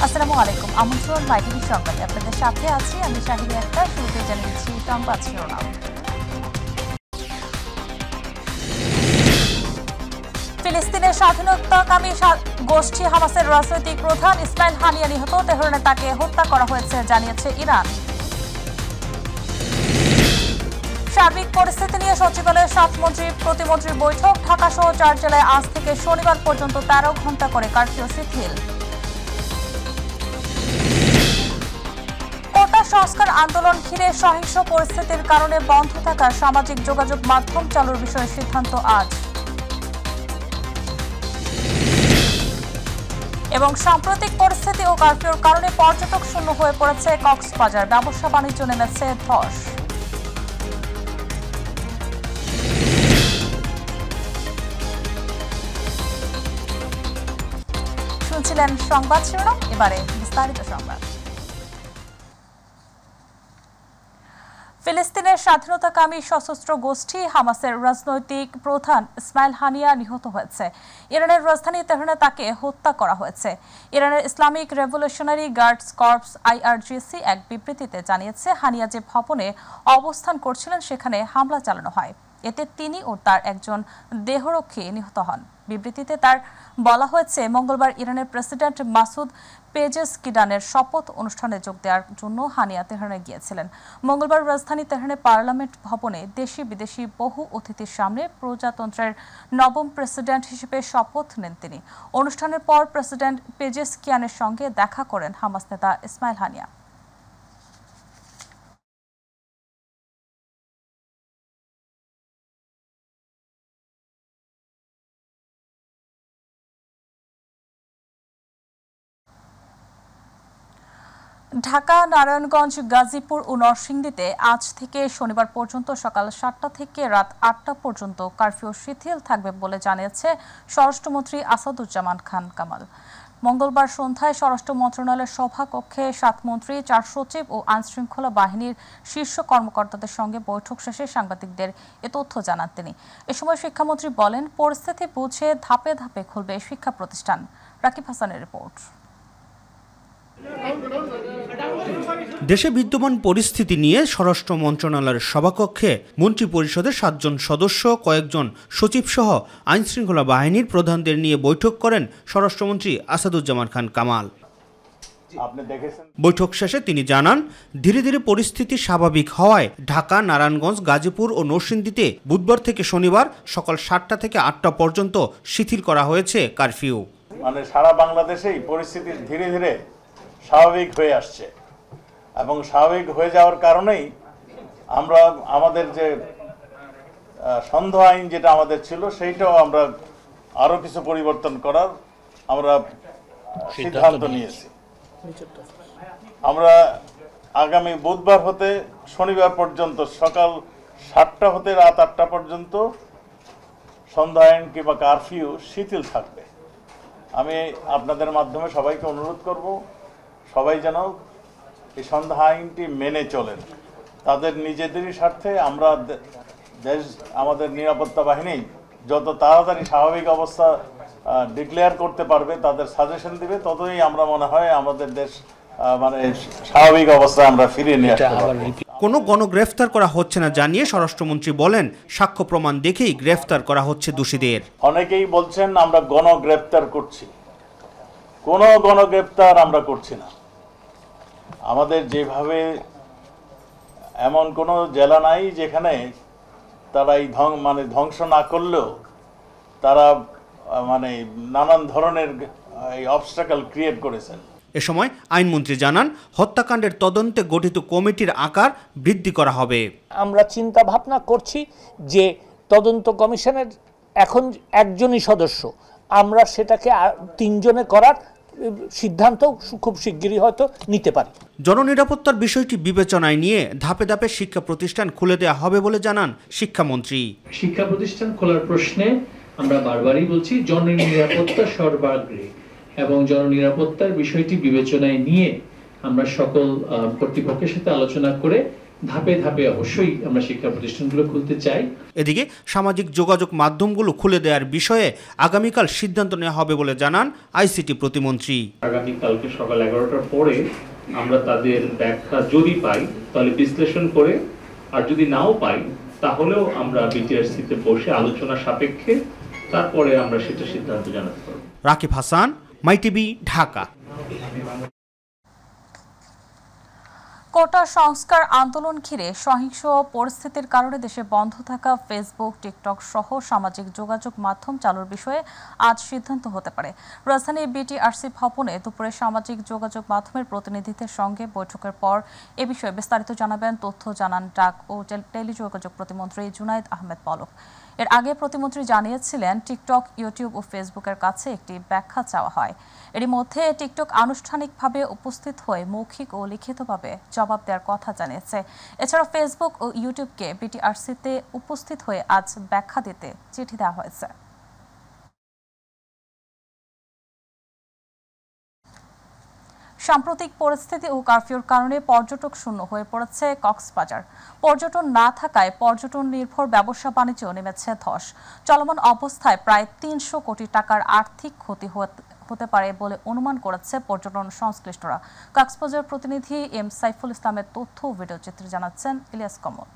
আসসালামু আলাইকুম। আমন্ত্রণ মাইটিভি সংবাদে আপনাদের সাথে আছি আমি শাহিনী আক্তার। শুরুতে জানিয়েছি সংবাদ শিরোনাম। ফিলিস্তিনের স্বাধীনতাকামী গোষ্ঠী হামাসের রাজনৈতিক প্রধান ইসমাইল হানিয়া নিহত। তেহরানে তাকে হত্যা করা হয়েছে জানিয়েছে ইরান। সার্বিক পরিস্থিতি নিয়ে সচিবালয়ের 7 মন্ত্রী প্রতিমন্ত্রীর বৈঠক। ঢাকা সহ 4 জেলায় আজ থেকে শনিবার পর্যন্ত 13 ঘণ্টা করে কারফিউ শিথিল। কোটা সংস্কার আন্দোলন ঘিরে সহিংস পরিস্থিতির কারণে বন্ধ থাকা সামাজিক যোগাযোগ মাধ্যম চালুর বিষয়ে সিদ্ধান্ত আজ। এবং সাম্প্রতিক পরিস্থিতি ও কারফিউর কারণে পর্যটক শূন্য হয়ে পড়েছে কক্সবাজার। ব্যবসা বাণিজ্য নেমেছে ধস। শুনছিলেন সংবাদ শিরোনাম, এবারে বিস্তারিত সংবাদ। ফিলিস্তিনের স্বাধীনতাকামী সশস্ত্র গোষ্ঠী হামাসের রাজনৈতিক প্রধান ইসমাইল হানিয়া নিহত হয়েছে। ইরানের রাজধানী তেহরানে তাকে হত্যা করা হয়েছে। ইরানের Islamic revolutionary guards corps IRGC এক বিবৃতিতে জানিয়েছে, হানিয়া যে ভবনে অবস্থান করছিলেন সেখানে হামলা চালানো হয়। এতে তিনি ও তার একজন দেহরক্ষী নিহত হন। বিবৃতিতে তার বলা হয়েছে, মঙ্গলবার ইরানের প্রেসিডেন্ট মাসুদ পেজেশকিয়ানের শপথ অনুষ্ঠানে যোগ দেওয়ার জন্য হানিয়া তেহরানে গিয়েছিলেন। মঙ্গলবার রাজধানী তেহরানে পার্লামেন্ট ভবনে দেশি বিদেশি বহু অতিথির সামনে প্রজাতন্ত্রের 9ম প্রেসিডেন্ট হিসেবে শপথ নেন তিনি। অনুষ্ঠানের পর প্রেসিডেন্ট পেজেশকিয়ানের সঙ্গে দেখা করেন হামাস নেতা ইসমাইল হানিয়া। ঢাকা, নারায়ণগঞ্জ, গাজীপুর ও নরসিংদীতে আজ থেকে শনিবার পর্যন্ত সকাল 7টা থেকে রাত 8টা পর্যন্ত কারফিউ শিথিল থাকবে বলে জানিয়েছে স্বরাষ্ট্রমন্ত্রী আসাদুজ্জামান খান কামাল। মঙ্গলবার সন্ধ্যায় স্বরাষ্ট্র মন্ত্রণালয়ের সভাকক্ষে 7 মন্ত্রী, 4 সচিব ও আইনশৃঙ্খলা বাহিনীর শীর্ষ কর্মকর্তাদের সঙ্গে বৈঠক শেষে সাংবাদিকদের এ তথ্য জানান তিনি। এ সময় শিক্ষামন্ত্রী বলেন, পরিস্থিতি বুঝে ধাপে ধাপে খুলবে শিক্ষা প্রতিষ্ঠান। রাকিব হাসানের রিপোর্ট। দেশে বিদ্যমান পরিস্থিতি নিয়ে স্বরাষ্ট্র মন্ত্রণালয়ের সভাকক্ষে মন্ত্রী পরিষদের 7 জন সদস্য, কয়েকজন সচিব সহ আইনশৃঙ্খলা বাহিনীর প্রধানদের নিয়ে বৈঠক করেন স্বরাষ্ট্রমন্ত্রী আসাদুজ্জামান খান কামাল। বৈঠক শেষে তিনি জানান, ধীরে ধীরে পরিস্থিতি স্বাভাবিক হওয়ায় ঢাকা, নারায়ণগঞ্জ, গাজীপুর ও নরসিংদীতে বুধবার থেকে শনিবার সকাল 7টা থেকে 8টা পর্যন্ত শিথিল করা হয়েছে কারফিউ। মানে সারা বাংলাদেশেই পরিস্থিতি ধীরে ধীরে স্বাভাবিক হয়ে আসছে এবং স্বাভাবিক হয়ে যাওয়ার কারণেই আমরা আমাদের যে সন্দেহ আইন যেটা আমাদের ছিল সেইটাও আমরা আরো কিছু পরিবর্তন করার আমরা সিদ্ধান্ত নিয়েছি। আমরা আগামী বুধবার হতে শনিবার পর্যন্ত সকাল 7টা হতে রাত 8টা পর্যন্ত সন্ধ্যা আইন কিংবা কারফিউ শিথিল থাকবে। আমি আপনাদের মাধ্যমে সবাইকে অনুরোধ করব, সবাই যেন এই সন্ধ্যা আইনটি মেনে চলেন। তাদের নিজেদেরই স্বার্থে আমরা দেশ, আমাদের নিরাপত্তা বাহিনী যত তাড়াতাড়ি স্বাভাবিক অবস্থা ডিক্লেয়ার করতে পারবে, তাদের সাজেশন দিবে, ততই আমরা মনে হয় আমাদের দেশ মানে স্বাভাবিক অবস্থায় আমরা ফিরিয়ে নিয়ে আসতে পারব। কোনো গণগ্রেফতার করা হচ্ছে না জানিয়ে স্বরাষ্ট্রমন্ত্রী বলেন, সাক্ষ্য প্রমাণ দেখেই গ্রেফতার করা হচ্ছে দোষীদের। অনেকেই বলছেন আমরা গণগ্রেফতার করছি, কোনো গণগ্রেফতার আমরা করছি না। আমাদের যেভাবে এমন কোনো জেলা নাই যেখানে তারা এই ধ্বংস না করলেও তারা মানে নানান ধরনের এই অবস্টাকল ক্রিয়েট করেছেন। এ সময় আইনমন্ত্রী জানান, হত্যাকাণ্ডের তদন্তে গঠিত কমিটির আকার বৃদ্ধি করা হবে। আমরা চিন্তা ভাবনা করছি যে তদন্ত কমিশনের এখন একজনই সদস্য, আমরা সেটাকে 3 জনে করার সিদ্ধান্ত খুব শিগগিরই হয়তো নিতে পারি। জননিরাপত্তার বিষয়টি বিবেচনায় নিয়ে ধাপে ধাপে শিক্ষা প্রতিষ্ঠান খুলে দেওয়া হবে বলে জানান শিক্ষামন্ত্রী। শিক্ষা প্রতিষ্ঠান খোলার প্রশ্নে আমরা বারবারই বলছি, জননিরাপত্তা সর্বাগ্রে এবং জননিরাপত্তার বিষয়টি বিবেচনায় নিয়ে আমরা সকল কর্তৃপক্ষের সাথে আলোচনা করে ধাপে ধাপে অবশ্যই আমরা শিক্ষা প্রতিষ্ঠানগুলো খুলতে চাই। এদিকে সামাজিক যোগাযোগ মাধ্যমগুলো খুলে দেওয়ার বিষয়ে আগামীকাল সিদ্ধান্ত নেওয়া হবে বলে জানান আইসিটি প্রতিমন্ত্রী। আগামীকালকে সকাল 11টার পরে আমরা তাদের ব্যাখ্যা যদি পাই তাহলে বিশ্লেষণ করে, আর যদি নাও পাই তাহলেও আমরা বিটিআরসিতে বসে আলোচনা সাপেক্ষে তারপরে আমরা সেটা সিদ্ধান্ত জানাতে পারব। রাকিব হাসান, মাইটিভি, ঢাকা। কোটা সংস্কার আন্দোলন ঘিরে সহিংস পরিস্থিতির কারণে দেশে বন্ধ থাকা ফেসবুক, টিকটক সহ সামাজিক যোগাযোগ মাধ্যম চালুর বিষয়ে আজ সিদ্ধান্ত হতে পারে। রাজধানী বিটিআরসি ভবনে দুপুরে সামাজিক যোগাযোগ মাধ্যমের প্রতিনিধিদের সঙ্গে বৈঠকের পর এ বিষয়ে বিস্তারিত জানাবেন তথ্য জানান ডাক ও টেলিযোগাযোগ প্রতিমন্ত্রী জুনাইদ আহমেদ পলক। এর আগে প্রতিমন্ত্রী জানিয়েছিলেন টিকটক, ইউটিউব ও ফেসবুকের কাছে একটি ব্যাখ্যা চাওয়া হয়। এরই মধ্যে টিকটক আনুষ্ঠানিকভাবে উপস্থিত হয়ে মৌখিক ও লিখিতভাবে জবাব দেওয়ার কথা জানিয়েছে। এছাড়া ফেসবুক ও ইউটিউবকে বিটিআরসিতে উপস্থিত হয়ে আজ ব্যাখ্যা দিতে চিঠি দেওয়া হয়েছে। সাম্প্রতিক পরিস্থিতি ও কারফিউর কারণে পর্যটক শূন্য হয়ে পড়েছে কক্সবাজার। পর্যটন না থাকায় পর্যটন নির্ভর ব্যবসা বাণিজ্য নেমেছে ধস। চলমান অবস্থায় প্রায় 300 কোটি টাকার আর্থিক ক্ষতি হতে পারে বলে অনুমান করেছে পর্যটন সংশ্লিষ্টরা। কক্সবাজার প্রতিনিধি এম সাইফুল ইসলামের তথ্য ও ভিডিও চিত্রে জানাচ্ছেন ইলিয়াস কমল।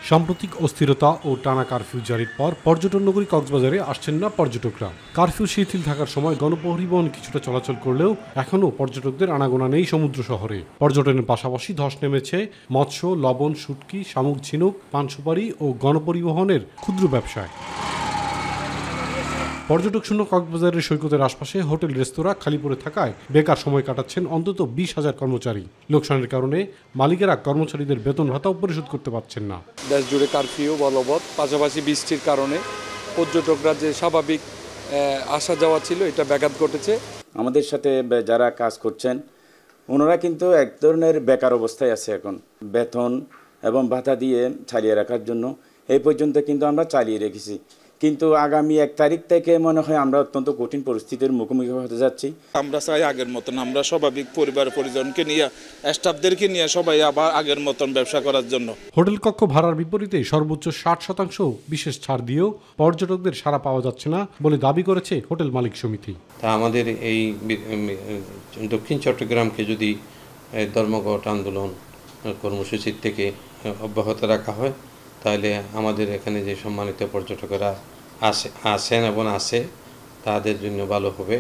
সাম্প্রতিক অস্থিরতা ও টানা কারফিউ জারির পর পর্যটন নগরী কক্সবাজারে আসছেন না পর্যটকরা। কারফিউ শিথিল থাকার সময় গণপরিবহন কিছুটা চলাচল করলেও এখনও পর্যটকদের আনাগোনা নেই সমুদ্র শহরে। পর্যটনের পাশাপাশি ধস নেমেছে মৎস্য, লবণ, শুটকি, শামুক ঝিনুক, পান সুপারি ও গণপরিবহনের ক্ষুদ্র ব্যবসায়। পর্যটক শূন্য কক্সবাজারের সৈকতের আশপাশে হোটেল, রেস্তোরাঁ খালি পড়ে থাকায় বেকার সময় কাটাচ্ছেন অন্তত 20,000 কর্মচারী। লোকসানের কারণে মালিকেরা কর্মচারীদের বেতন ভাতাও পরিশোধ করতে পারছেন না। দেশ জুড়ে কারফিউ বলবৎ, পাশাপাশি বৃষ্টির কারণে পর্যটকরা যে স্বাভাবিক আসা যাওয়া ছিল এটা ব্যাঘাত ঘটেছে। আমাদের সাথে যারা কাজ করছেন ওনারা কিন্তু এক ধরনের বেকার অবস্থায় আছে এখন। বেতন এবং ভাতা দিয়ে চালিয়ে রাখার জন্য এই পর্যন্ত কিন্তু আমরা চালিয়ে রেখেছি, কিন্তু আগামী 1 তারিখ থেকে মনে হয় আমরা অত্যন্ত কঠিন পরিস্থিতির মুখোমুখি হতে যাচ্ছি। আমরা চাই আগের মতন আমরা স্বাভাবিক পরিবার পরিজনকে নিয়ে, স্টাফদেরকে নিয়ে সবাই আবার আগের মতন ব্যবসা করার জন্য। হোটেল কক্ষ ভাড়ার বিপরীতে সর্বোচ্চ 60% বিশেষ ছাড় দিয়েও পর্যটকদের সাড়া পাওয়া যাচ্ছে না বলে দাবি করেছে হোটেল মালিক সমিতি। তা আমাদের এই দক্ষিণ চট্টগ্রামকে যদি ধর্মঘট আন্দোলন কর্মসূচির থেকে অব্যাহত রাখা হয় তাহলে আমাদের এখানে যে সম্মানিত পর্যটকেরা আসেন এবং আসে তাদের জন্য ভালো হবে।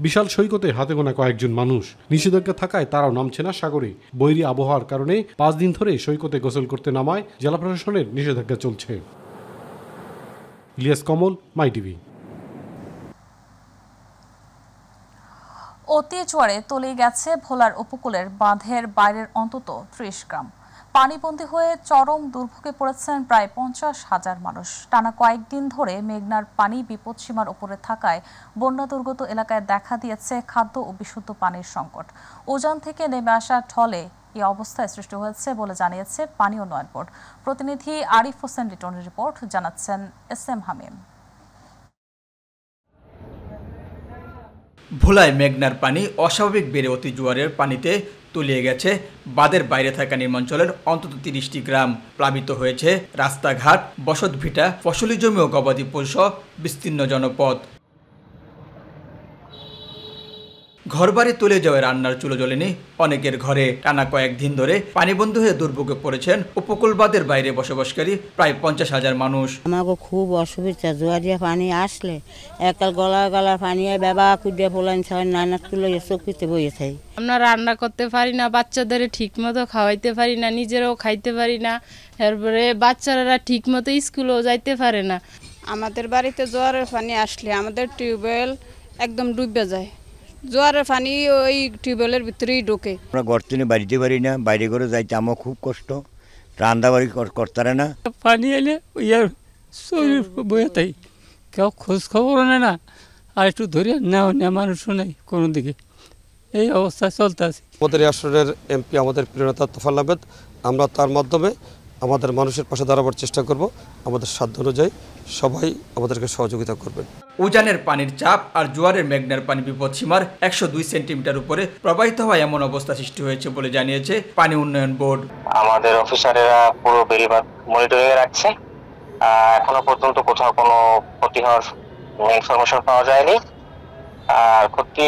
বিশাল সৈকতে হাতে গোনা কয়েকজন মানুষ। নিষেধাজ্ঞা থাকায় তারাও নামছে না সাগরে। বৈরী আবহাওয়ার কারণে 5 দিন ধরে সৈকতে গোসল করতে নামায় জেলা প্রশাসনের নিষেধাজ্ঞা চলছে। ইলিয়াস কমল, মাইটিভি। অতি জোয়ারে তলিয়ে গেছে ভোলার উপকূলের বাঁধের বাইরের অন্তত 30 গ্রাম। পানিবন্দী হয়ে চরম দুর্ভোগে পড়েছেন প্রায় 50,000 মানুষ। টানা কয়েকদিন ধরে মেঘনার পানি বিপদসীমার উপরে থাকায় বন্যা দুর্গত এলাকায় দেখা দিয়েছে খাদ্য ও বিশুদ্ধ পানির সংকট। উজান থেকে নেমে আসা ঢলে এই অবস্থায় সৃষ্টি হয়েছে বলে জানিয়েছে পানি উন্নয়ন বোর্ড। প্রতিনিধি আরিফ হোসেন লিটনের রিপোর্ট, জানাচ্ছেন এসএম হামিম। ভোলায় মেঘনার পানি অস্বাভাবিক বেড়ে অতি জোয়ারের পানিতে তলিয়ে গেছে বাঁধের বাইরে থাকা নির্মাঞ্চলের অন্তত 30টি গ্রাম। প্লাবিত হয়েছে রাস্তাঘাট, বসতভিটা, ফসলি জমি ও গবাদি পশু বিস্তীর্ণ জনপদ। ঘরবাড়ি তুলে যাওয়ায় রান্নার চুলো জ্বলেনি অনেকের ঘরে। টানা কয়েকদিন ধরে পানিবন্ধ হয়ে দুর্ভোগে পড়েছেন উপকূলবাদের বাইরে বসবাসকারী প্রায় 50,000 মানুষ। আমাকে খুব অসুবিধা, জোয়ারিয়া পানি আসলে একাল গলা পানি ব্যবা কুড়িয়ে ফোলান নানা তুলে চকিতে বইয়ে থাই। আমরা রান্না করতে পারি না, বাচ্চাদের ঠিক মতো খাওয়াইতে পারি না, নিজেরাও খাইতে পারি না, এরপরে বাচ্চারা ঠিক মতো স্কুলেও যাইতে পারে না। আমাদের বাড়িতে জোয়ারের পানি আসলে আমাদের টিউবওয়েল একদম ডুবে যায়। জোয়ারের পানি ওই টিউবওয়েলের ভিতরেই ঢোকে। আমরা ঘর থেকে বাড়িতে পারি না, বাইরে করে যাইতে আমার খুব কষ্ট, রান্না বাড়ি করতে পারে না। পানি এলে ইয়ার শরীর বয়ে তাই কেউ খোঁজ খবর নেয় না, আর একটু ধরে নেওয়া নেওয়া মানুষও নেই কোনো দিকে। এই অবস্থায় চলতে আছে। আমাদের আসরের এমপি আমাদের প্রিয় নেতা তোফায়েল আহমেদ, আমরা তার মাধ্যমে আমাদের মানুষের পাশে দাঁড়াবার চেষ্টা করব। আমাদের সাধ্য অনুযায়ী সবাই আমাদেরকে সহযোগিতা করবেন। উজানের পানির চাপ আর জোয়ারের মেঘনার পানি বিপদসীমার 102 সেন্টিমিটার উপরে প্রবাহিত হওয়া এমন অবস্থা সৃষ্টি হয়েছে বলে জানিয়েছে পানি উন্নয়ন বোর্ড। আমাদের অফিসারেরা পুরো বেড়িবাঁধ মনিটরিং এ রাখছে। এখনো পর্যন্ত কোথাও কোনো ক্ষতি হওয়ার ইনফরমেশন পাওয়া যায়নি। আর ক্ষতি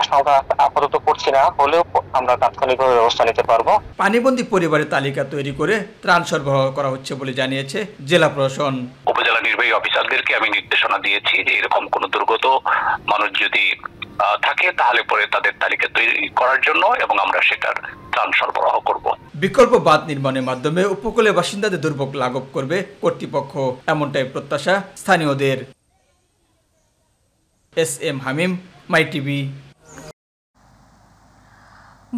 আশঙ্কা আপাতত করছি না, হলেও আমরা তাৎক্ষণিকভাবে ব্যবস্থা নিতে পারবো। পানিবন্দী পরিবারের তালিকা তৈরি করে ত্রাণ সরবরাহ করা হচ্ছে বলে জানিয়েছে জেলা প্রশাসন। উপজেলা নির্বাহী অফিসারদেরকে আমি নির্দেশনা দিয়েছি যে এরকম কোনো দুর্গত মানুষ যদি থাকে তাহলে পরে তাদের তালিকা তৈরি করার জন্য, এবং আমরা সেটার ত্রাণ সরবরাহ করব। বিকল্প বাঁধ নির্মাণের মাধ্যমে উপকূলীয় বাসিন্দাদের দুর্ভোগ লাঘব করবে কর্তৃপক্ষ, এমনটাই প্রত্যাশা স্থানীয়দের। SM হামিম, মাই টিভি।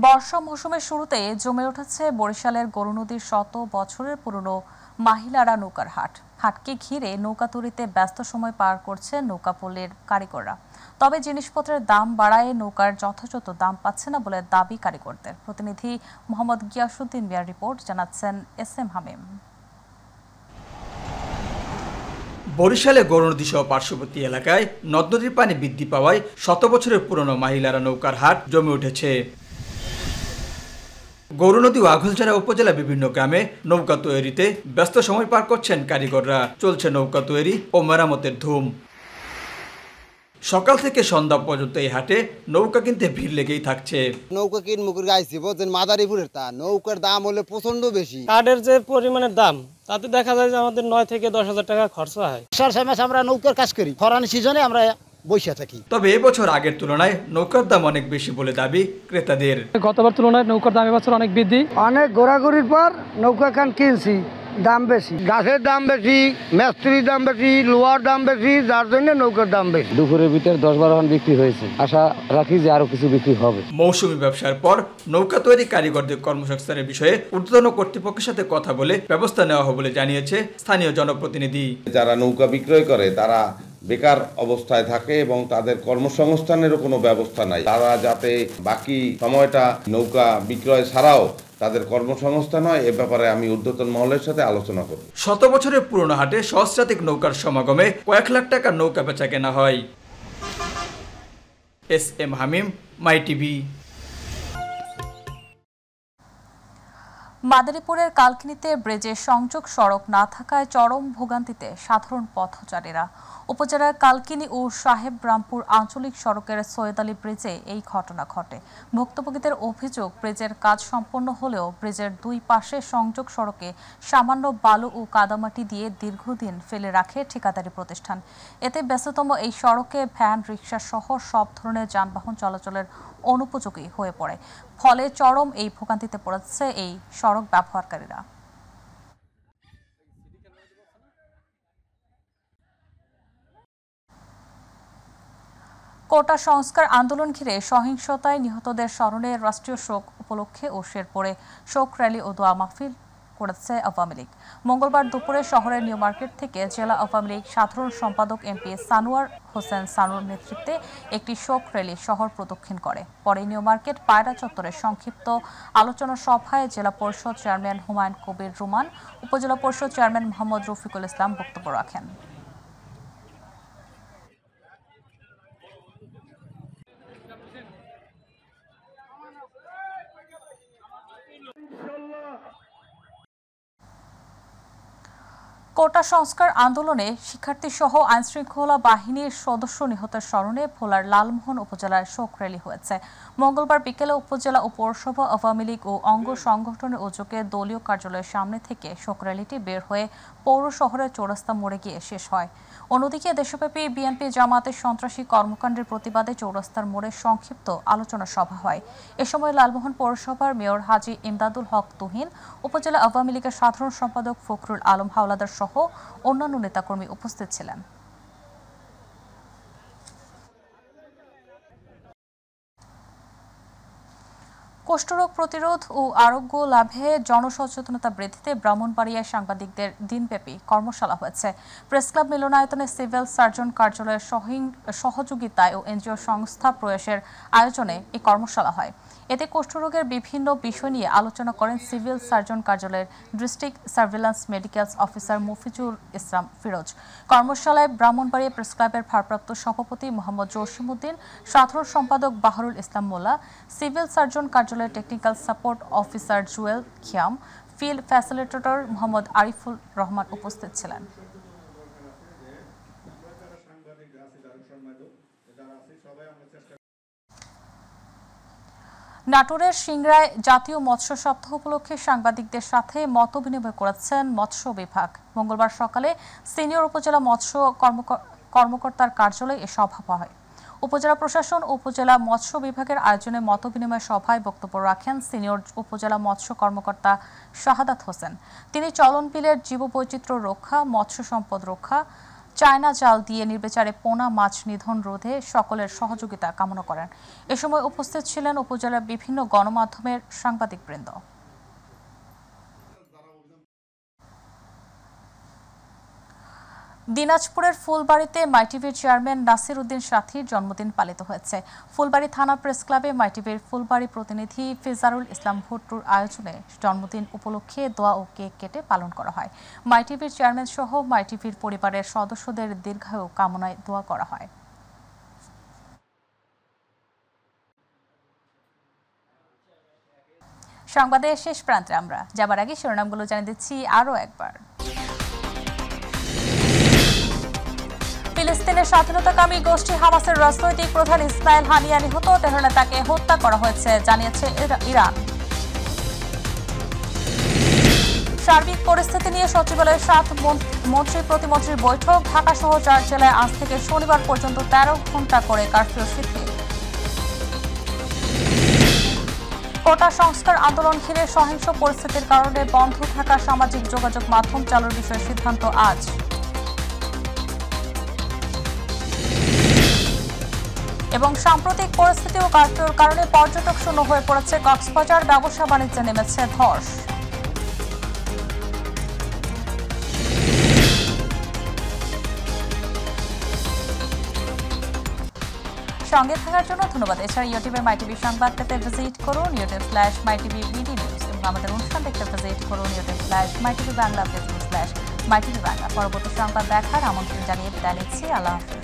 বর্ষা মৌসুমের শুরুতে জমে উঠেছে বরিশালের গরু নদীর শত বছরের পুরনো মাহিলারা নৌকার হাট। হাটকে ঘিরে নৌকা তৈরিতে ব্যস্ত সময় পার করছে নৌকাপল্লীর কারিগররা। তবে জিনিসপত্রের দাম বাড়ায় নৌকার যথাযথ দাম পাচ্ছে না বলে দাবি কারিগরদের। প্রতিনিধি মোহাম্মদ গিয়াসউদ্দিন মিয়ার রিপোর্ট, জানাচ্ছেন SM হামিম। বরিশালে গৌরনদী সহ পার্শ্ববর্তী এলাকায় নদ নদীর পানি বৃদ্ধি পাওয়ায় শত বছরের পুরনো মাহিলারা নৌকার হাট জমে উঠেছে। গৌরনদী ও আঘলছড়া উপজেলা বিভিন্ন গ্রামে নৌকা তৈরিতে ব্যস্ত সময় পার করছেন কারিগররা। চলছে নৌকা তৈরি ও মেরামতের ধুম। সকাল থেকে সন্ধ্যা পর্যন্ত এই হাটে নৌকা কিনতে ভিড় লেগেই থাকছে। নৌকা কিনবো গাইছি বলছেন মাদারীপুরের তা নৌকার দাম হলে প্রচন্ড বেশি। কাঠের যে পরিমাণের দাম তাতে দেখা যায় যে আমাদের 9 থেকে 10,000 টাকা খরচ হয়। আমরা নৌকার কাজ করি, ফরান সিজনে আমরা বসে থাকি। তবে এবছর আগের তুলনায় নৌকার দাম অনেক বেশি বলে দাবি ক্রেতাদের। গতবার তুলনায় নৌকার দাম এবছর অনেক বৃদ্ধি। অনেক ঘোরাঘুরির পর নৌকা খান কিনছি, দাম বেশি, গাছের দাম বেশি, মিস্ত্রির দাম বেশি, লোহার দাম বেশি, যার জন্য নৌকার দাম বেশি। দুপুরের ভিতর 10-12 খান বিক্রি হয়েছে, আশা রাখি যে আরো কিছু বিক্রি হবে। মৌসুমী ব্যবসার পর নৌকা তৈরি কারিগরদের কর্মসংস্থানের বিষয়ে ঊর্ধ্বতন কর্তৃপক্ষের সাথে কথা বলে ব্যবস্থা নেওয়া হবে বলে জানিয়েছে স্থানীয় জনপ্রতিনিধি। যারা নৌকা বিক্রয় করে তারা বেকার অবস্থায় থাকে এবং তাদের কর্মসংস্থানেরও কোনো ব্যবস্থা নাই। তারা যাতে বাকি সময়টা নৌকা বিক্রয় ছাড়াও তাদের কর্মসংস্থান হয়, এ ব্যাপারে আমি ঊর্ধ্বতন মহলের সাথে আলোচনা করব। শত বছরের পুরনো হাটে সহস্রাধিক নৌকার সমাগমে কয়েক লাখ টাকার নৌকা বেচা কেনা হয়। SM হামিম, মাই টিভি। মাদারীপুরের কালকিনিতে ব্রিজের সংযোগ সড়ক না থাকায় চরম ভোগান্তিতে সাধারণ পথচারীরা। উপজেলার কালকিনি ও সাহেবরামপুর আঞ্চলিক সড়কের সৈয়দ আলী ব্রিজে এই ঘটনা ঘটে। ভুক্তভোগীদের অভিযোগ, ব্রিজের কাজ সম্পন্ন হলেও ব্রিজের দুই পাশে সংযোগ সড়কে সামান্য বালু ও কাদামাটি দিয়ে দীর্ঘদিন ফেলে রাখে ঠিকাদারি প্রতিষ্ঠান। এতে ব্যস্ততম এই সড়কে ভ্যান, রিকশা সহ সব ধরনের যানবাহন চলাচলের অনুপযোগী হয়ে পড়ে। ফলে চরম এই ভোগান্তিতে পড়েছে এই সড়ক ব্যবহারকারীরা। কোটা সংস্কার আন্দোলন ঘিরে সহিংসতায় নিহতদের স্মরণে রাষ্ট্রীয় শোক উপলক্ষে ও শেরপুরে শোক র্যালি ও দোয়া মাহফিল করেছে আওয়ামী লীগ। মঙ্গলবার দুপুরে শহরের নিউ মার্কেট থেকে জেলা আওয়ামী লীগ সাধারণ সম্পাদক MP সানোয়ার হোসেন সানুর নেতৃত্বে একটি শোক র্যালি শহর প্রদক্ষিণ করে। পরে নিউ মার্কেট পায়রা চত্বরে সংক্ষিপ্ত আলোচনা সভায় জেলা পরিষদ চেয়ারম্যান হুমায়ুন কবির রুমান, উপজেলা পরিষদ চেয়ারম্যান মোহাম্মদ রফিকুল ইসলাম বক্তব্য রাখেন। কোটা সংস্কার আন্দোলনে শিক্ষার্থী সহ আইনশৃঙ্খলা বাহিনীর সদস্য নিহতের স্মরণে ভোলার লালমোহন উপজেলায় শোক র্যালি হয়েছে। মঙ্গলবার বিকেলে উপজেলা ও পৌরসভা আওয়ামী লীগ ও অঙ্গ সংগঠনের উদ্যোগে দলীয় কার্যালয়ের সামনে থেকে শোক র্যালিটি বের হয়ে পৌর শহরের চৌরাস্তা মোড়ে গিয়ে শেষ হয়। অন্যদিকে দেশব্যাপী বিএনপি জামাতের সন্ত্রাসী কর্মকাণ্ডের প্রতিবাদে চৌরাস্তার মোড়ে সংক্ষিপ্ত আলোচনা সভা হয়। এ সময় লালমোহন পৌরসভার মেয়র হাজী ইমদাদুল হক তুহিন, উপজেলা আওয়ামী লীগের সাধারণ সম্পাদক ফখরুল আলম হাওলাদার সহ অন্যান্য নেতাকর্মী উপস্থিত ছিলেন। কুষ্ঠরোগ প্রতিরোধ ও আরোগ্য লাভে জনসচেতনতা বৃদ্ধিতে ব্রাহ্মণবাড়িয়ায় সাংবাদিকদের দিনব্যাপী কর্মশালা হয়েছে। প্রেস ক্লাব মিলনায়তনে সিভিল সার্জন কার্যালয়ের সহযোগিতায় ও এনজিও সংস্থা প্রয়াসের আয়োজনে এই কর্মশালা হয়। এতে কুষ্ঠরোগের বিভিন্ন বিষয় নিয়ে আলোচনা করেন সিভিল সার্জন কার্যালয়ের district surveillance medical officer Mofizul Islam Firoz. কর্মশালায় ব্রাহ্মণবাড়িয়া প্রেস ক্লাবের ভারপ্রাপ্ত সভাপতি মোহাম্মদ জসিমউদ্দিন, সাধারণ সম্পাদক বাহারুল ইসলাম মোল্লা, সিভিল সার্জন কার্যালয়ের technical support officer Jewel Khiam, field facilitator Mohammad Ariful Rahman উপস্থিত ছিলেন। নাটোরের সিংড়ায় জাতীয় মৎস্য সপ্তাহ উপলক্ষে সাংবাদিকদের সাথে মতবিনিময় করেছেন মৎস্য বিভাগ। মঙ্গলবার সকালে সিনিয়র উপজেলা মৎস্য কর্মকর্তার কার্যালয়ে এ সভা হয়। উপজেলা প্রশাসন ও উপজেলা মৎস্য বিভাগের আয়োজনে মতবিনিময় সভায় বক্তব্য রাখেন সিনিয়র উপজেলা মৎস্য কর্মকর্তা শাহাদাত হোসেন। তিনি চলন বিলের জীববৈচিত্র্য রক্ষা, মৎস্য সম্পদ রক্ষা, চায়না জাল দিয়ে নির্বিচারে পোনা মাছ নিধন রোধে সকলের সহযোগিতা কামনা করেন। এ সময় উপস্থিত ছিলেন উপজেলার বিভিন্ন গণমাধ্যমের সাংবাদিকবৃন্দ। দিনাজপুরের ফুলবাড়িতে মাইটিভির চেয়ারম্যান নাসির উদ্দিন সাথীর জন্মদিন পালিত হয়েছে। ফুলবাড়ি থানা প্রেস ক্লাবে মাইটিভির ফুলবাড়ি প্রতিনিধি ফিজারুল ইসলাম ভুট্টুর আয়োজনে জন্মদিন উপলক্ষে দোয়া ও কেক কেটে পালন করা হয়। মাইটিভির চেয়ারম্যান সহ মাইটিভির পরিবারের সদস্যদের দীর্ঘায়ু কামনায় দোয়া করা হয়। সংবাদের শেষ প্রান্তে আমরা যাবার আগে শিরোনামগুলো জানিয়ে দিচ্ছি আরও একবার। ফিলিস্তিনের স্বাধীনতাকামী গোষ্ঠী হামাসের রাজনৈতিক প্রধান ইসমাইল হানিয়া নিহত, তেহরানে তাকে হত্যা করা হয়েছে জানিয়েছে ইরান। সার্বিক পরিস্থিতি নিয়ে সচিবালয়ের 7 মন্ত্রী প্রতিমন্ত্রীর বৈঠক। ঢাকা সহ 4 জেলায় আজ থেকে শনিবার পর্যন্ত 13 ঘণ্টা করে কারফিউ শিথিল। কোটা সংস্কার আন্দোলন ঘিরে সহিংস পরিস্থিতির কারণে বন্ধ থাকা সামাজিক যোগাযোগ মাধ্যম চালুর বিষয়ে সিদ্ধান্ত আজ। এবং সাম্প্রতিক পরিস্থিতি ও কারফিউর কারণে পর্যটক শূন্য হয়ে পড়েছে কক্সবাজার, ব্যবসা বাণিজ্যে নেমেছে ধস। সঙ্গে থাকার জন্য ধন্যবাদ। এছাড়া ইউটিউবে মাইটিভি সংবাদ পেতে ভিজিট করুন youtube/mytvbd নিউজ এবং আমাদের অনুষ্ঠান দেখতে ভিজিট করুন youtube/mytvbangla, facebook/mytvbangla। পরবর্তী সংবাদ দেখার আমন্ত্রণ জানিয়ে বিদায় নিচ্ছি। আল্লাহ হাফেজ।